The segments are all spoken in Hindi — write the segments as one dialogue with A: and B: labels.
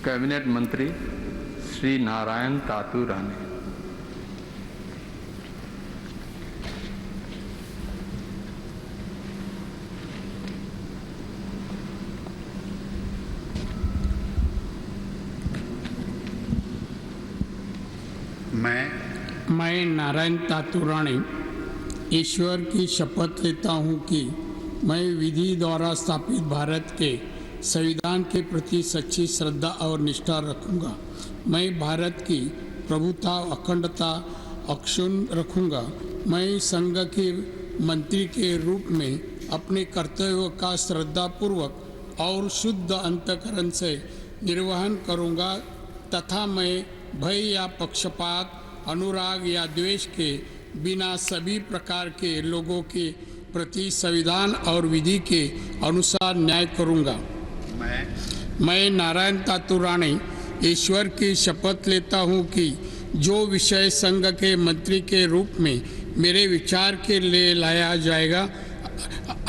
A: कैबिनेट मंत्री श्री नारायण तातू राणे।
B: मैं नारायण तातू राणे ईश्वर की शपथ लेता हूँ कि मैं विधि द्वारा स्थापित भारत के संविधान के प्रति सच्ची श्रद्धा और निष्ठा रखूँगा। मैं भारत की प्रभुता अखंडता अक्षुण्ण रखूँगा। मैं संघ के मंत्री के रूप में अपने कर्तव्यों का श्रद्धापूर्वक और शुद्ध अंतःकरण से निर्वहन करूँगा तथा मैं भय या पक्षपात अनुराग या द्वेष के बिना सभी प्रकार के लोगों के प्रति संविधान और विधि के अनुसार न्याय करूँगा। मैं नारायण तातू राणे ईश्वर की शपथ लेता हूँ कि जो विषय संघ के मंत्री के रूप में मेरे विचार के लिए लाया जाएगा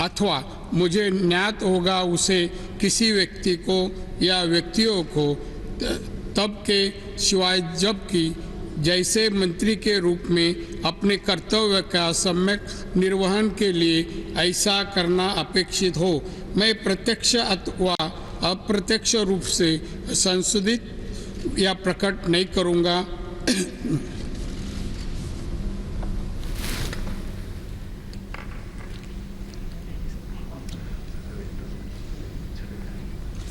B: अथवा मुझे ज्ञात होगा उसे किसी व्यक्ति को या व्यक्तियों को तब के सिवाय जबकि जैसे मंत्री के रूप में अपने कर्तव्य का सम्यक निर्वहन के लिए ऐसा करना अपेक्षित हो, मैं प्रत्यक्ष अथवा अप्रत्यक्ष रूप से संशोधित या प्रकट नहीं करूँगा।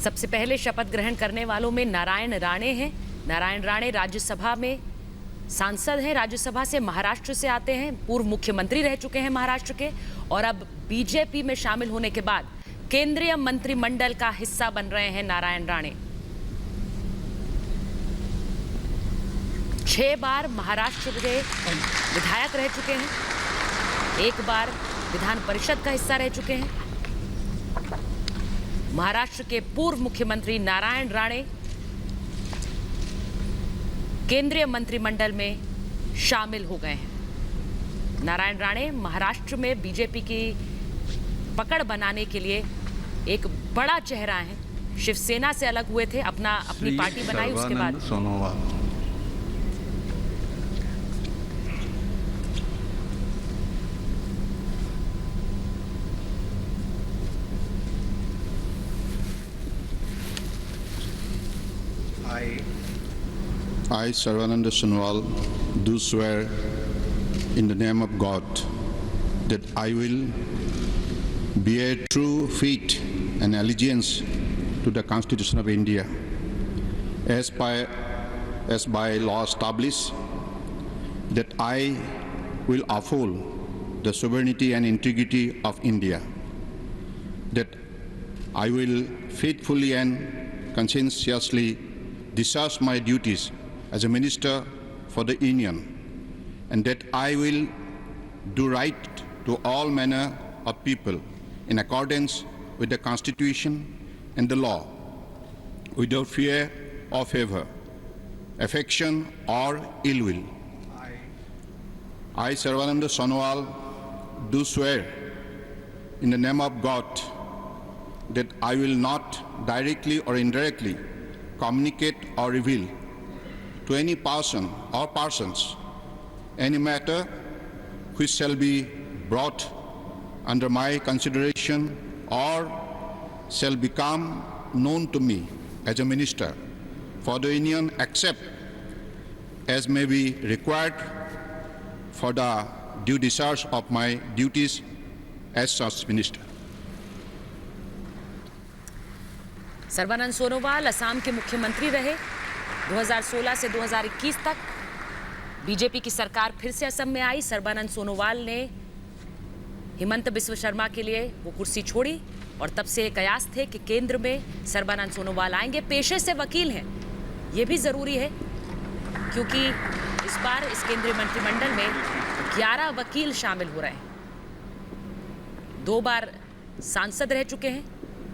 C: सबसे पहले शपथ ग्रहण करने वालों में नारायण राणे हैं। नारायण राणे राज्यसभा में सांसद हैं, राज्यसभा से महाराष्ट्र से आते हैं, पूर्व मुख्यमंत्री रह चुके हैं महाराष्ट्र के और अब बीजेपी में शामिल होने के बाद केंद्रीय मंत्रिमंडल का हिस्सा बन रहे हैं नारायण राणे। 6 बार महाराष्ट्र के विधायक रह चुके हैं, 1 बार विधान परिषद का हिस्सा रह चुके हैं। महाराष्ट्र के पूर्व मुख्यमंत्री नारायण राणे केंद्रीय मंत्रिमंडल में शामिल हो गए हैं। नारायण राणे महाराष्ट्र में बीजेपी की पकड़ बनाने के लिए एक बड़ा चेहरा है। शिवसेना से अलग हुए थे, अपनी पार्टी बनाई, उसके बाद
A: Sonowal.
D: I, Sarvananda Sonowal, do swear in the name of God that I will bear true faith and allegiance to the Constitution of India as by law established, that I will uphold the sovereignty and integrity of India, that I will faithfully and conscientiously discharge my duties as a minister for the Union, and that I will do right to all manner of people in accordance with the Constitution and the law, without fear or favor, affection or ill will. I, Sarvananda Sonowal, do swear in the name of God that I will not directly or indirectly communicate or reveal to any person or persons any matter which shall be brought under my consideration or shall become known to me as a minister for the Union, except as may be required for the due discharge of my duties as such minister.
C: Sarbananda Sonowal Assam के मुख्यमंत्री रहे 2016 से 2021 तक। बीजेपी की सरकार फिर से असम में आई। सर्बानंद सोनोवाल ने हिमंत बिस्व शर्मा के लिए वो कुर्सी छोड़ी और तब से कयास थे कि केंद्र में सर्बानंद सोनोवाल आएंगे। पेशे से वकील हैं, ये भी ज़रूरी है क्योंकि इस बार इस केंद्रीय मंत्रिमंडल में 11 वकील शामिल हो रहे हैं। 2 बार सांसद रह चुके हैं,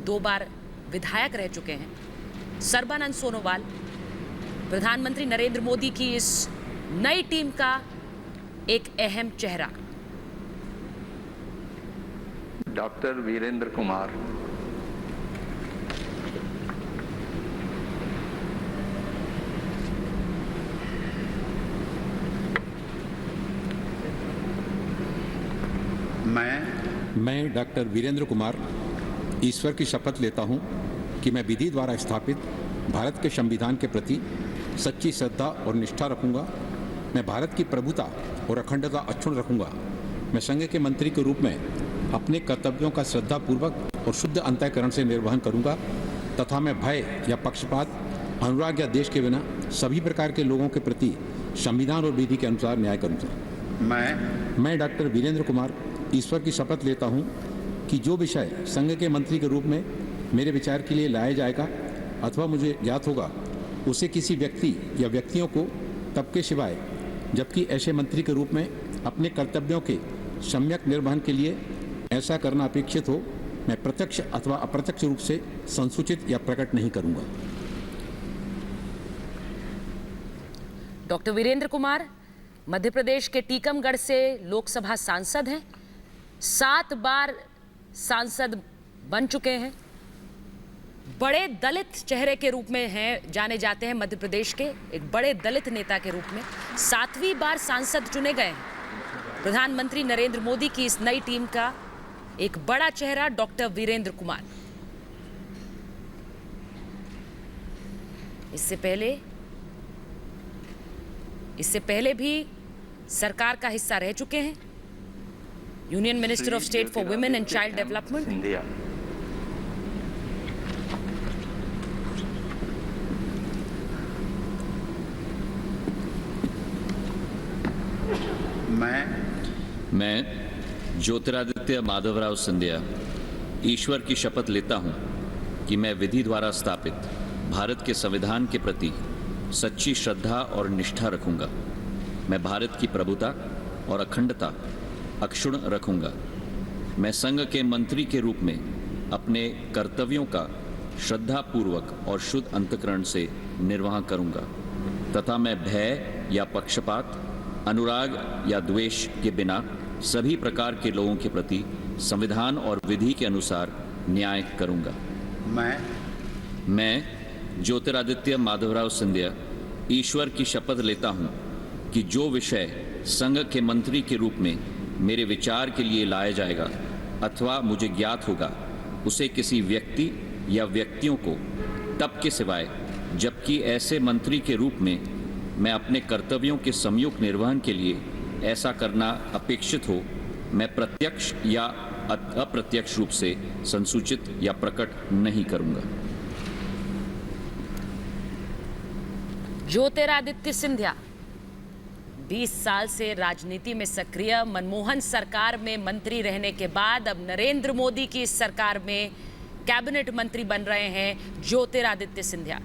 C: 2 बार विधायक रह चुके हैं। सर्बानंद सोनोवाल प्रधानमंत्री नरेंद्र मोदी की इस नई टीम का एक अहम चेहरा।
A: डॉक्टर वीरेंद्र कुमार।
E: मैं डॉक्टर वीरेंद्र कुमार ईश्वर की शपथ लेता हूं कि मैं विधि द्वारा स्थापित भारत के संविधान के प्रति सच्ची श्रद्धा और निष्ठा रखूंगा। मैं भारत की प्रभुता और अखंडता अक्षुण्ण रखूंगा। मैं संघ के मंत्री के रूप में अपने कर्तव्यों का श्रद्धापूर्वक और शुद्ध अंतःकरण से निर्वहन करूंगा तथा मैं भय या पक्षपात, अनुराग या देश के बिना सभी प्रकार के लोगों के प्रति संविधान और विधि के अनुसार न्याय करूंगा। मैं डॉक्टर वीरेंद्र कुमार ईश्वर की शपथ लेता हूं कि जो विषय संघ के मंत्री के रूप में मेरे विचार के लिए लाया जाएगा अथवा मुझे ज्ञात होगा उसे किसी व्यक्ति या व्यक्तियों को तब के सिवाय जबकि ऐसे मंत्री के रूप में अपने कर्तव्यों के सम्यक निर्वहन के लिए ऐसा करना अपेक्षित हो मैं प्रत्यक्ष अथवा अप्रत्यक्ष रूप से संसूचित या प्रकट नहीं करूंगा।
C: डॉक्टर वीरेंद्र कुमार मध्य प्रदेश के टीकमगढ़ से लोकसभा सांसद हैं, 7 बार सांसद बन चुके हैं, बड़े दलित चेहरे के रूप में हैं, जाने जाते हैं मध्य प्रदेश के एक बड़े दलित नेता के रूप में 7वीं बार सांसद चुने गए हैं। प्रधानमंत्री नरेंद्र मोदी की इस नई टीम का एक बड़ा चेहरा डॉक्टर वीरेंद्र कुमार। इससे पहले भी सरकार का हिस्सा रह चुके हैं। Union minister of state for women and child development,
F: मैं ज्योतिरादित्य माधवराव सिंधिया ईश्वर की शपथ लेता हूं कि मैं विधि द्वारा स्थापित भारत के संविधान के प्रति सच्ची श्रद्धा और निष्ठा रखूंगा। मैं भारत की प्रभुता और अखंडता अक्षुण्ण रखूंगा। मैं संघ के मंत्री के रूप में अपने कर्तव्यों का श्रद्धापूर्वक और शुद्ध अंतःकरण से निर्वहन करूंगा तथा मैं भय या पक्षपात, अनुराग या द्वेष के बिना सभी प्रकार के लोगों के प्रति संविधान और विधि के अनुसार न्याय करूंगा। मैं ज्योतिरादित्य माधवराव सिंधिया ईश्वर की शपथ लेता हूं कि जो विषय संघ के मंत्री के रूप में मेरे विचार के लिए लाया जाएगा अथवा मुझे ज्ञात होगा उसे किसी व्यक्ति या व्यक्तियों को तब के सिवाय जबकि ऐसे मंत्री के रूप में मैं अपने कर्तव्यों के सम्यक निर्वहन के लिए ऐसा करना अपेक्षित हो मैं प्रत्यक्ष या अप्रत्यक्ष रूप से संसूचित या प्रकट नहीं करूंगा।
C: ज्योतिरादित्य सिंधिया 20 साल से राजनीति में सक्रिय, मनमोहन सरकार में मंत्री रहने के बाद अब नरेंद्र मोदी की इस सरकार में कैबिनेट मंत्री बन रहे हैं ज्योतिरादित्य सिंधिया।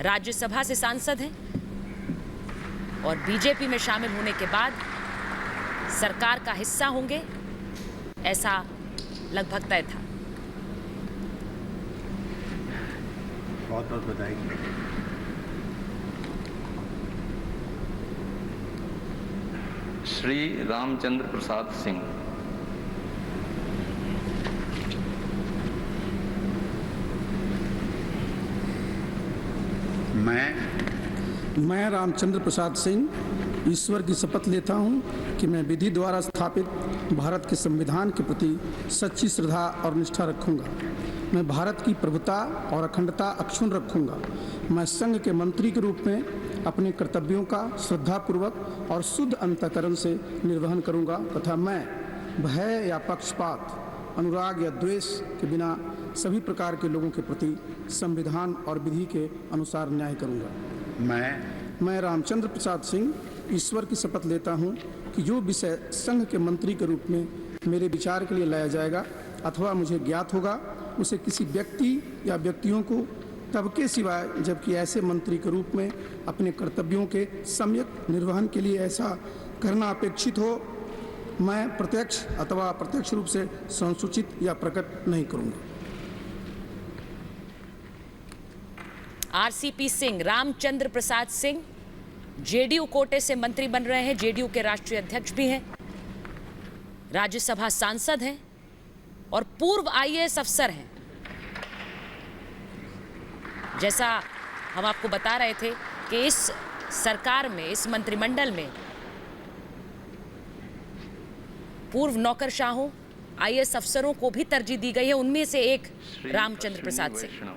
C: राज्यसभा से सांसद हैं और बीजेपी में शामिल होने के बाद सरकार का हिस्सा होंगे, ऐसा लगभग तय था।
G: बहुत बहुत बधाई।
A: श्री रामचंद्र प्रसाद सिंह।
H: मैं रामचंद्र प्रसाद सिंह ईश्वर की शपथ लेता हूं कि मैं विधि द्वारा स्थापित भारत के संविधान के प्रति सच्ची श्रद्धा और निष्ठा रखूंगा। मैं भारत की प्रभुता और अखंडता अक्षुण्ण रखूंगा। मैं संघ के मंत्री के रूप में अपने कर्तव्यों का श्रद्धापूर्वक और शुद्ध अंतःकरण से निर्वहन करूंगा तथा मैं भय या पक्षपात, अनुराग या द्वेष के बिना सभी प्रकार के लोगों के प्रति संविधान और विधि के अनुसार न्याय करूंगा। मैं रामचंद्र प्रसाद सिंह ईश्वर की शपथ लेता हूं कि जो विषय संघ के मंत्री के रूप में मेरे विचार के लिए लाया जाएगा अथवा मुझे ज्ञात होगा उसे किसी व्यक्ति या व्यक्तियों को तब के सिवाय जबकि ऐसे मंत्री के रूप में अपने कर्तव्यों के सम्यक निर्वहन के लिए ऐसा करना अपेक्षित हो मैं प्रत्यक्ष अथवा अप्रत्यक्ष रूप से संसूचित या प्रकट नहीं करूंगा।
C: आरसीपी सिंह, रामचंद्र प्रसाद सिंह जेडीयू कोटे से मंत्री बन रहे हैं, जेडीयू के राष्ट्रीय अध्यक्ष भी हैं, राज्यसभा सांसद हैं और पूर्व आईएएस अफसर हैं। जैसा हम आपको बता रहे थे कि इस सरकार में, इस मंत्रिमंडल में पूर्व नौकरशाहों आईएएस अफसरों को भी तरजीह दी गई है, उनमें से एक
A: श्री
C: रामचंद्र
A: अश्विनी
C: प्रसाद सिंह।
A: वैष्णव।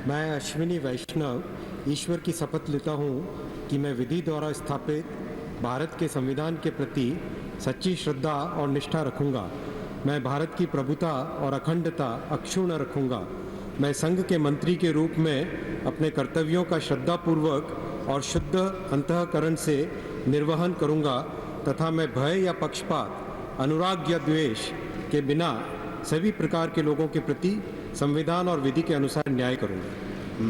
I: मैं अश्विनी वैष्णव ईश्वर की शपथ लेता हूँ कि मैं विधि द्वारा स्थापित भारत के संविधान के प्रति सच्ची श्रद्धा और निष्ठा रखूँगा। मैं भारत की प्रभुता और अखंडता अक्षुण्ण रखूँगा। मैं संघ के मंत्री के रूप में अपने कर्तव्यों का श्रद्धापूर्वक और शुद्ध अंतःकरण से निर्वहन करूँगा तथा मैं भय या पक्षपात, अनुराग या द्वेष के बिना सभी प्रकार के लोगों के प्रति संविधान और विधि के अनुसार न्याय करूँगा।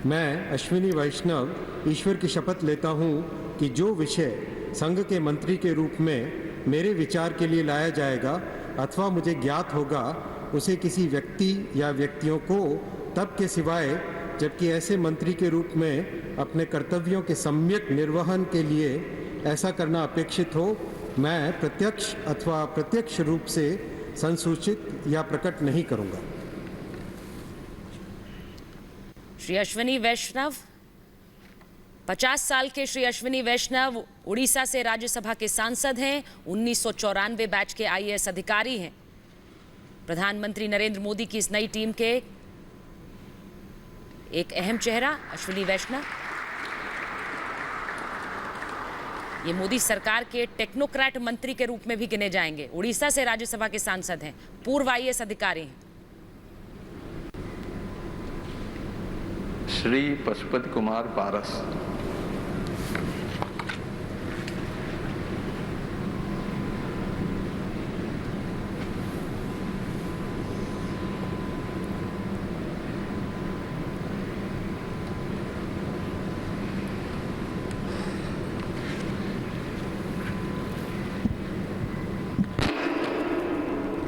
I: मैं अश्विनी वैष्णव ईश्वर की शपथ लेता हूँ कि जो विषय संघ के मंत्री के रूप में मेरे विचार के लिए लाया जाएगा अथवा मुझे ज्ञात होगा, उसे किसी व्यक्ति या व्यक्तियों को तब के सिवाय जबकि ऐसे मंत्री के रूप में अपने कर्तव्यों के सम्यक निर्वहन के लिए ऐसा करना अपेक्षित हो, मैं प्रत्यक्ष अथवा अप्रत्यक्ष रूप से संसूचित या प्रकट नहीं करूँगा।
C: श्री अश्विनी वैष्णव 50 साल के श्री अश्विनी वैष्णव उड़ीसा से राज्यसभा के सांसद हैं। 1994 बैच के आईएएस अधिकारी हैं। प्रधानमंत्री नरेंद्र मोदी की इस नई टीम के एक अहम चेहरा अश्विनी वैष्णव। ये मोदी सरकार के टेक्नोक्रेट मंत्री के रूप में भी गिने जाएंगे। उड़ीसा से राज्यसभा के सांसद हैं, पूर्व आईएएस अधिकारी हैं।
A: श्री पशुपति कुमार पारस।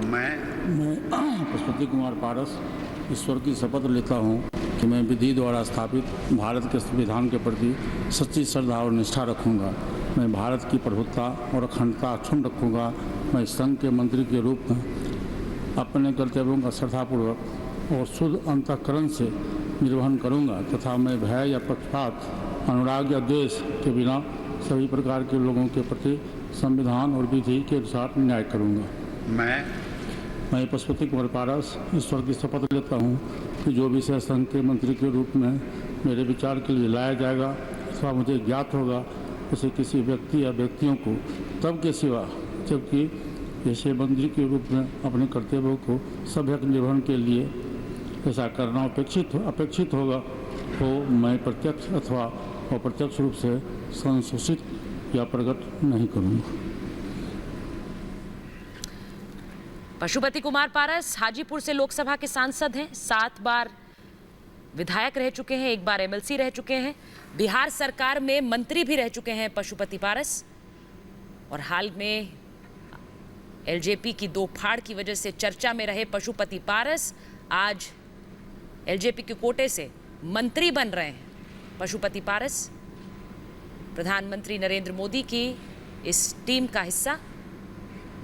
B: मैं पशुपति कुमार पारस ईश्वर की शपथ लेता हूँ कि मैं विधि द्वारा स्थापित भारत के संविधान के प्रति सच्ची श्रद्धा और निष्ठा रखूँगा। मैं भारत की प्रभुता और अखंडता अक्षुण्ण रखूँगा। मैं संघ के मंत्री के रूप में अपने कर्तव्यों का श्रद्धापूर्वक और शुद्ध अंतःकरण से निर्वहन करूँगा तथा मैं भय या पक्षपात, अनुराग या द्वेष के बिना सभी प्रकार के लोगों के प्रति संविधान और विधि के अनुसार न्याय करूँगा। मैं पशुपति कुमार पारस ईश्वर की शपथ लेता हूँ कि जो विषय संघ के मंत्री के रूप में मेरे विचार के लिए लाया जाएगा अथवा मुझे ज्ञात होगा, उसे किसी व्यक्ति या व्यक्तियों को तब के सिवा जबकि ऐसे मंत्री के रूप में अपने कर्तव्यों को सभ्यक निर्वहन के लिए ऐसा करना अपेक्षित होगा हो मैं प्रत्यक्ष अथवा अप्रत्यक्ष रूप से संसूचित या प्रकट नहीं करूँगा।
C: पशुपति कुमार पारस हाजीपुर से लोकसभा के सांसद हैं। 7 बार विधायक रह चुके हैं, 1 बार एमएलसी रह चुके हैं। बिहार सरकार में मंत्री भी रह चुके हैं पशुपति पारस। और हाल में एलजेपी की 2 फाड़ की वजह से चर्चा में रहे पशुपति पारस आज एलजेपी के कोटे से मंत्री बन रहे हैं। पशुपति पारस प्रधानमंत्री नरेंद्र मोदी की इस टीम का हिस्सा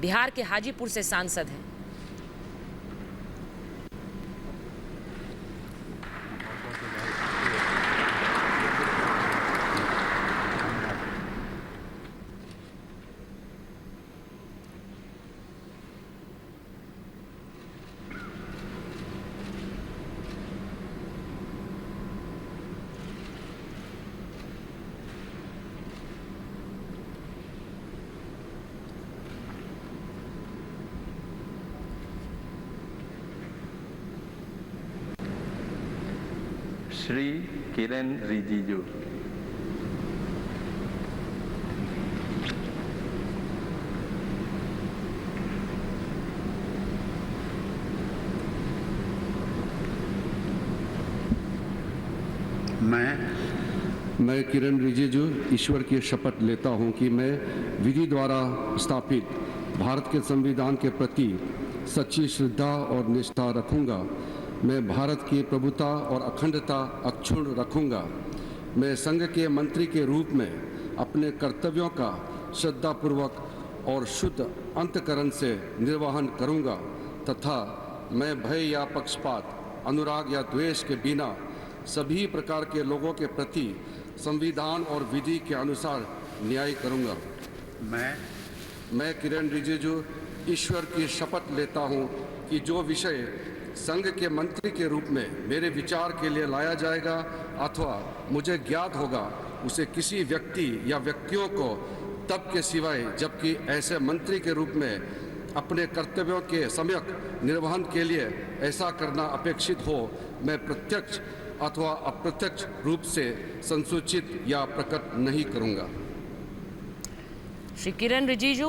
C: बिहार के हाजीपुर से सांसद हैं।
A: श्री किरण रिजिजू।
J: मैं किरण रिजिजू ईश्वर की शपथ लेता हूं कि मैं विधि द्वारा स्थापित भारत के संविधान के प्रति सच्ची श्रद्धा और निष्ठा रखूंगा। मैं भारत की प्रभुता और अखंडता अक्षुण्ण रखूंगा। मैं संघ के मंत्री के रूप में अपने कर्तव्यों का श्रद्धापूर्वक और शुद्ध अंतःकरण से निर्वहन करूंगा तथा मैं भय या पक्षपात, अनुराग या द्वेष के बिना सभी प्रकार के लोगों के प्रति संविधान और विधि के अनुसार न्याय करूंगा। मैं किरण रिजिजू ईश्वर की शपथ लेता हूं कि जो विषय संघ के मंत्री के रूप में मेरे विचार के लिए लाया जाएगा अथवा मुझे ज्ञात होगा, उसे किसी व्यक्ति या व्यक्तियों को तब के सिवाय जबकि ऐसे मंत्री के रूप में अपने कर्तव्यों के सम्यक निर्वहन के लिए ऐसा करना अपेक्षित हो, मैं प्रत्यक्ष अथवा अप्रत्यक्ष रूप से संसूचित या प्रकट नहीं करूंगा।
C: श्री किरण रिजिजू